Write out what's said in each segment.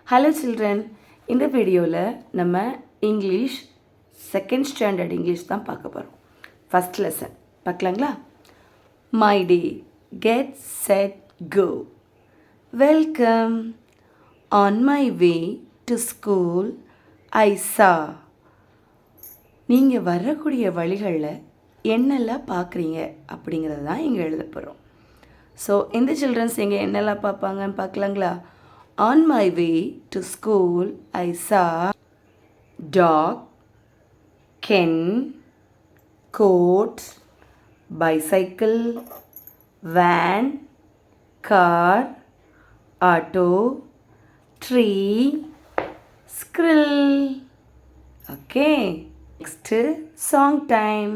Hello children, இந்த வீடியோவில் நம்ம இங்கிலீஷ் செகண்ட் ஸ்டாண்டர்ட் இங்கிலீஷ் தான் பார்க்க போகிறோம். ஃபஸ்ட் லெசன் பார்க்கலாங்களா? My day, get set go. Welcome. On my way to school I saw. நீங்கள் வரக்கூடிய வழிகளில் என்னெல்லாம் பார்க்குறீங்க அப்படிங்கிறது தான் இங்கே எழுத போகிறோம். ஸோ இந்த சில்ட்ரன்ஸ் இங்கே என்னெல்லாம் பார்ப்பாங்கன்னு பார்க்கலாங்களா? On my way to school, I saw dog, ken, coat, bicycle, van, car, auto, tree, squirrel. Okay, next song time.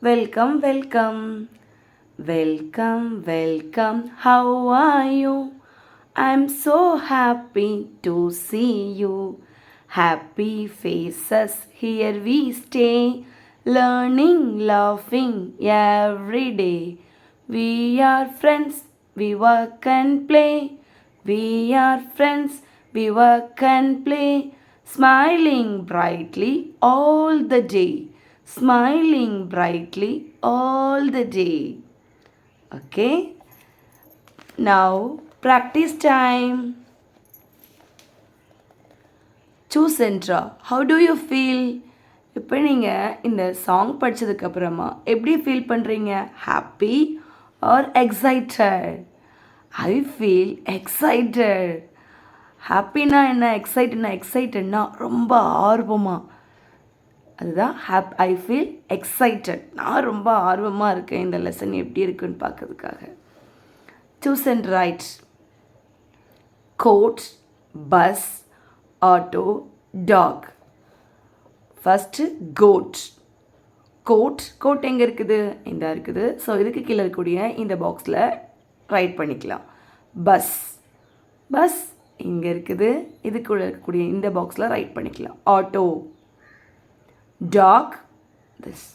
Welcome, welcome. Welcome, welcome. How are you? I'm so happy to see you. Happy faces, here we stay, learning, laughing every day. We are friends, we work and play. We are friends, we work and play. Smiling brightly all the day. Smiling brightly all the day. Okay? Now, practice time. Choose and draw. How do you feel? இப்போ நீங்கள் இந்த song படித்ததுக்கப்புறமா எப்படி feel பண்ணுறீங்க? Happy or excited? I feel excited. ஹாப்பினா என்ன? எக்ஸைட்டட்னா ரொம்ப ஆர்வமாக, அதுதான் ஐ ஃபீல் எக்ஸைட்டட். நான் ரொம்ப ஆர்வமாக இருக்கேன் இந்த லெசன் எப்படி இருக்குன்னு பார்க்கறதுக்காக. Choose and write. Coat, bus, auto, dog. First, goat. Goat எங்கே இருக்குது? இந்த இருக்குது. ஸோ இதுக்கு கீழே இருக்கக்கூடிய இந்த பாக்ஸில் ரைட் பண்ணிக்கலாம். பஸ் இங்கே இருக்குது. இதுக்குள்ளே இருக்கக்கூடிய இந்த பாக்ஸில் ரைட் பண்ணிக்கலாம். Auto, dog, this.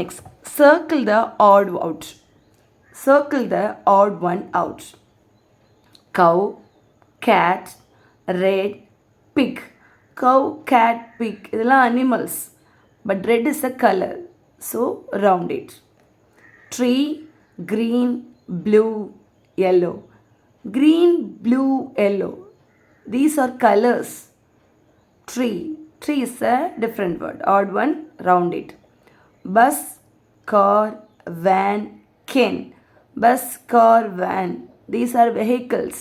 Next, circle the odd out. Circle the odd one out. Cow, cat, red, pig. Cow, cat, pig. இதெல்லாம் animals. But red is a color. So round it. Tree, green, blue, yellow. Green, blue, yellow. These are colors. Tree. Tree is a different word. Odd one, round it. Bus, car, van, ken. Bus, car, van. These are vehicles.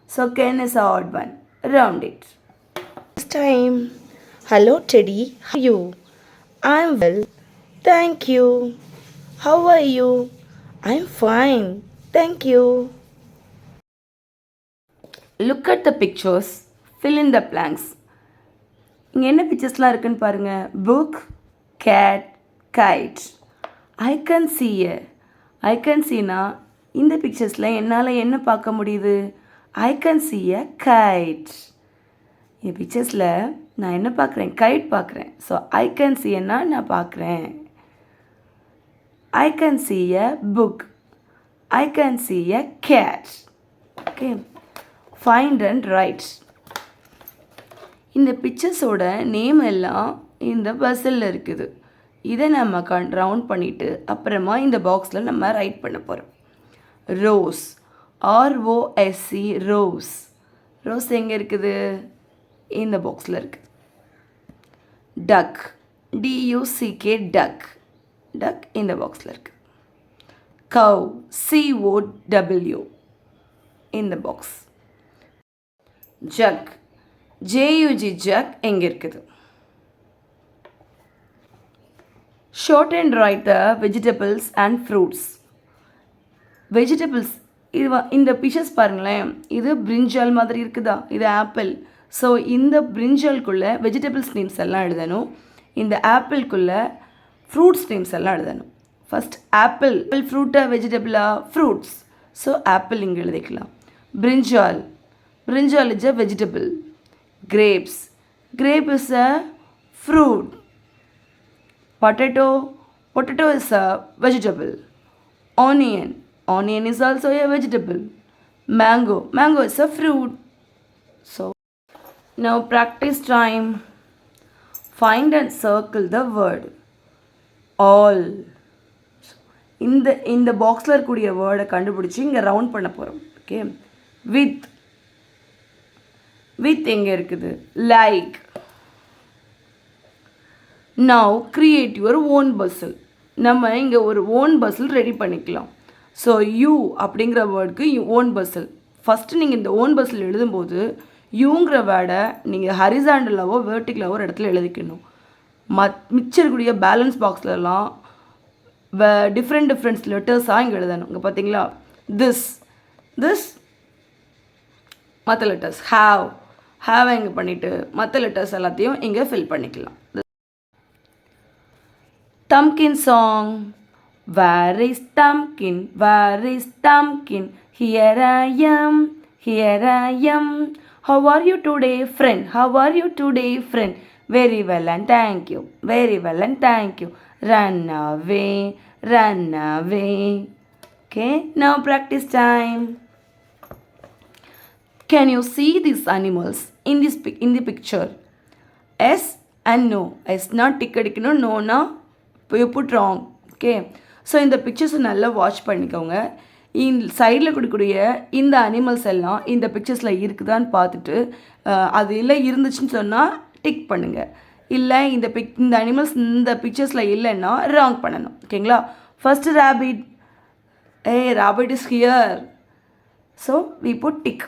So ken is an odd one. Round it. This time. Hello Teddy. How are you? I'm well. Thank you. How are you? I'm fine. Thank you. Look at the pictures. Fill in the blanks. இங்கே என்ன பிக்சர்ஸ்லாம் இருக்குன்னு பாருங்கள். Book, cat, kite. I can see a. I can see a இந்த பிக்சர்ஸில் என்னால் என்ன பார்க்க முடியுது? I can see a kite. இந்த பிக்சர்ஸில் நான் என்ன பார்க்குறேன்? கைட் பார்க்குறேன். ஸோ ஐ கேன் சி என்ன நான் பார்க்குறேன். ஐ can see a book. I can see a gate. Okay, find and right. இந்த பிக்சர்ஸோட நேம் எல்லாம் இந்த பஸ்ஸில் இருக்குது. இதை நம்ம ரவுண்ட் பண்ணிவிட்டு அப்புறமா இந்த பாக்ஸில் நம்ம ரைட் பண்ண போகிறோம். Rose, ROSE, rose. ரோஸ் எங்கே இருக்குது? இந்த பாக்ஸில் இருக்குது. டக், DUCK, டக். டக் இந்த பாக்ஸில் இருக்குது. கவ், COW, இந்த பாக்ஸ். ஜக், JUG, ஜக் எங்கே இருக்குது? Short and write the vegetables and fruits. Vegetables, இது இந்த பிக்சர்ஸ் பாருங்களேன். இது பிரிஞ்சால் மாதிரி இருக்குதா? இது ஆப்பிள். ஸோ இந்த பிரிஞ்சால்குள்ளே வெஜிடபிள்ஸ் நேம்ஸ் எல்லாம் எழுதணும். இந்த ஆப்பிள்குள்ளே ஃப்ரூட்ஸ் நேம்ஸ் எல்லாம் எழுதணும். First apple. ஃப்ரூட்டா வெஜிடபிளா? ஃப்ரூட்ஸ். ஸோ ஆப்பிள் இங்கே எழுதிக்கலாம். Brinjal is a vegetable. Grapes is a fruit. Potato is a vegetable. Onion is also a vegetable. Mango is a fruit. So now practice time. Find and circle the word all. இந்த பாக்ஸில் இருக்கக்கூடிய வேர்டை கண்டுபிடிச்சி இங்கே round பண்ண போகிறோம். Okay, with எங்கே இருக்குது? Like. Now create your own பஸ்ஸில். நம்ம இங்கே ஒரு ஓன் பஸ்ஸில் ரெடி பண்ணிக்கலாம். ஸோ யூ அப்படிங்கிற வேர்டுக்கு ஓன் பஸ்ஸில். ஃபஸ்ட்டு நீங்கள் இந்த ஓன் பஸ்ஸில் எழுதும்போது யூங்கிற வேர்டை நீங்கள் ஹரிசாண்டலாவோ வேர்ட்டிக்கலாவோ ஒரு இடத்துல எழுதிக்கணும். மிச்சம் இருக்கக்கூடிய பேலன்ஸ் பாக்ஸ்லலாம் டிஃப்ரெண்ட் லெட்டர்ஸாக இங்கே எழுதணும். இங்கே பார்த்தீங்களா, திஸ் மற்ற லெட்டர்ஸ், ஹேவ் இங்கே பண்ணிவிட்டு மற்ற லெட்டர்ஸ் எல்லாத்தையும் இங்கே ஃபில் பண்ணிக்கலாம். தம்கின் song. Where is Tamkin? Where is Tamkin? Here I am. How are you today, friend? How are you today, friend? Very well and thank you. Very well and thank you. Run away. Okay, now practice time. Can you see these animals in the picture? Yes and no. Yes not tick அடிக்கணும், no na you put wrong. Okay, so இந்த பிக்சர்ஸை நல்லா watch பண்ணிக்கோங்க. இந்த சைடில் கொடுக்கக்கூடிய இந்த animals எல்லாம் இந்த பிக்சர்ஸில் இருக்குதான்னு பார்த்துட்டு அது இல்லை இருந்துச்சுன்னு சொன்னால் டிக் பண்ணுங்கள். இல்லை இந்த அனிமல்ஸ் இந்த பிக்சர்ஸில் இல்லைன்னா ராங் பண்ணணும். ஓகேங்களா? First rabbit. Rabbit is here, so we put tick.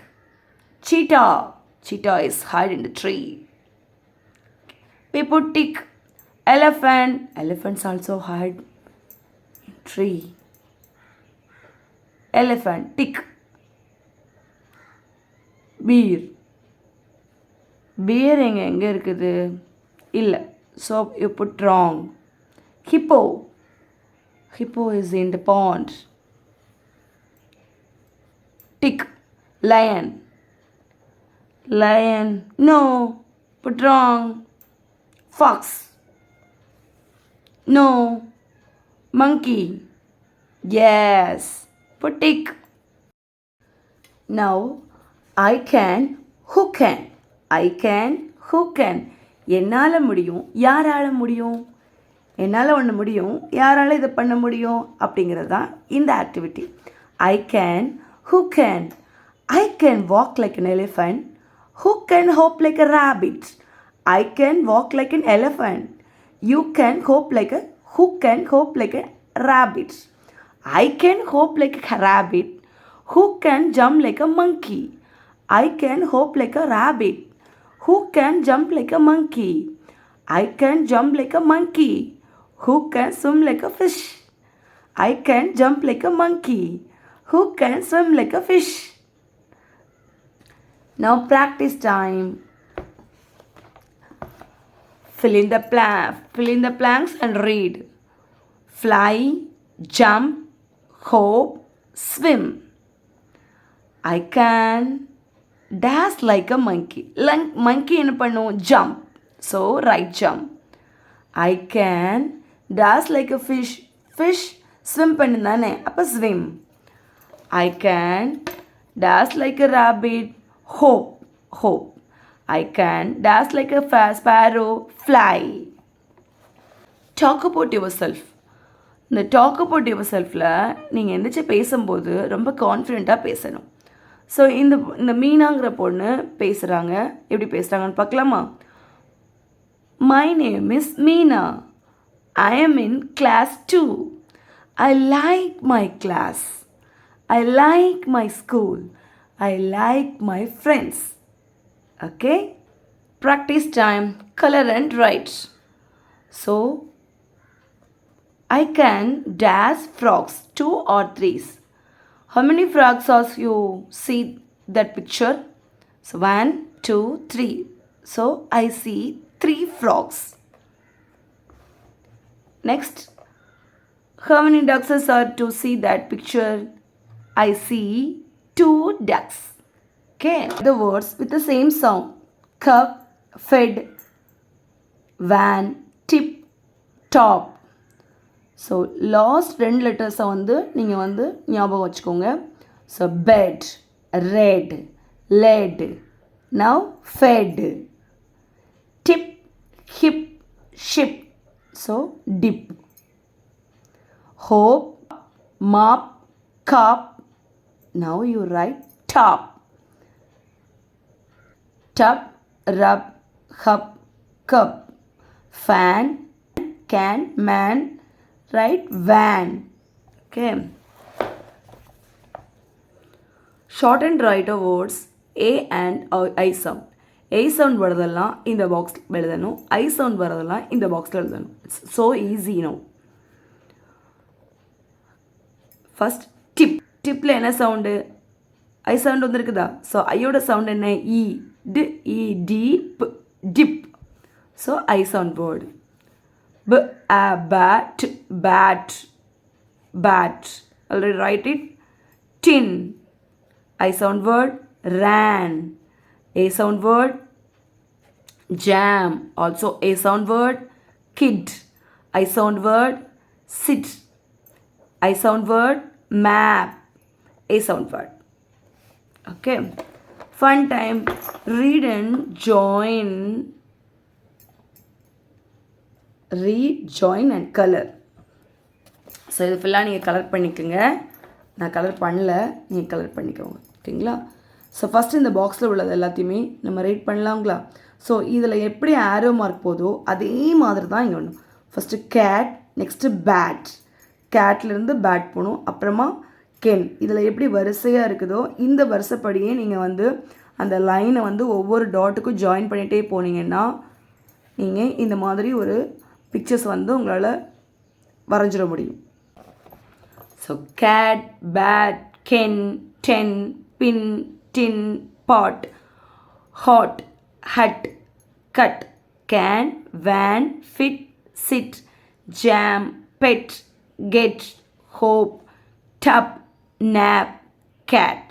cheetah is hide in the tree. We put tick. Elephants also hide in tree. Elephant, tick. Bear எங்க இருக்குது? இல்லை, so you put wrong. Hippo is in the pond. Tick. Lion, no, put wrong. Fox, no. Monkey, yes, put tick. Now I can, who can? என்னால் முடியும், யாரால முடியும்? என்னால் ஒன்று முடியும், யாரால இதை பண்ண முடியும் அப்படிங்கிறது தான் இந்த activity. I can, who can? I can walk like an elephant. Who can hop like a rabbit? I can walk like an elephant. You can hop like a, who can hop like a rabbit? I can hop like a rabbit. Who can jump like a monkey? I can hop like a rabbit. Who can jump like a monkey? I can jump like a monkey. Who can swim like a fish? I can jump like a monkey. Who can swim like a fish? Now practice time. Fill in the blanks and read. Fly, jump, hop, swim. I can dash like a monkey. Monkey என்ன பண்ணும்? Jump. So right jump. I can dash like a fish. Fish swim பண்ணுதானே, அப்போ swim. I can dash like a rabbit. Hope. I can dash like a sparrow. Fly. Talk about yourself. இந்த talk about your செல்ஃபில் நீங்கள் எந்திரிச்சு பேசும்போது ரொம்ப கான்ஃபிடெண்ட்டாக பேசணும். So இந்த மீனாங்கிற பொண்ணு பேசுகிறாங்க. எப்படி பேசுகிறாங்கன்னு பார்க்கலாமா? My name is Meena. I am in class 2. I like my class. I like my school. I like my friends. Okay? Practice time. Color and write. So, I can dash frogs 2 or 3. How many frogs are you see that picture? So 1, 2, 3. So I see 3 frogs. Next, how many ducks are to see that picture? I see 2 ducks. Okay, the words with the same sound. Cup, fed, van, tip, top. So last 2 லெட்டர்ஸை நீங்கள் ஞாபகம் வச்சுக்கோங்க. So bed, red, let, Now fed. Tip, hip, ship. So dip. Hope, mop, cup. Now you write top. Tub, rub, hub, cup. Fan, can, man. Write van. Okay. Shorten writer words A and I sound. A sound வரதெல்லாம் இந்த box எழுதணும். I sound வரதெல்லாம் இந்த பாக்ஸில் எழுதணும். It's so easy now. First tip. டிப்பில் என்ன sound? I sound வந்துருக்குதா? ஸோ ஐயோட சவுண்ட் என்ன? இ டி இ டீப் tip. So I sound word. B a bat bat bat. Already write it. Tin. I sound word ran. A sound word jam. Also a sound word kid. I sound word sit. I sound word map. A sound word. Okay. Fun time. Read and join. Read, join and color. So இது ஃபுல்லாக நீங்கள் colour பண்ணிக்கோங்க. நான் colour பண்ணல, நீங்கள் colour பண்ணிக்கோங்க. ஓகேங்களா? So first இந்த பாக்ஸில் உள்ளது எல்லாத்தையுமே நம்ம ரீட் பண்ணலாங்களா? ஸோ இதில் எப்படி ஆரோ மார்க் போதோ அதே மாதிரி தான் இங்கே ஒன்று. First cat, next bat. கேட்லேருந்து பேட் போகணும். அப்புறமா கென். இதில் எப்படி வரிசையாக இருக்குதோ இந்த வரிசைப்படியே நீங்கள் வந்து அந்த லைனை வந்து ஒவ்வொரு டாட்டுக்கும் ஜாயின் பண்ணிகிட்டே போனீங்கன்னா நீங்கள் இந்த மாதிரி ஒரு பிக்சர்ஸ் வந்து உங்களால் வரைஞ்சிட முடியும். So cat, bat, ken, ten, pin, tin, pot, hot, hut, cut, can, van, fit, sit, jam, bed, get, hope, tub, nap, cat.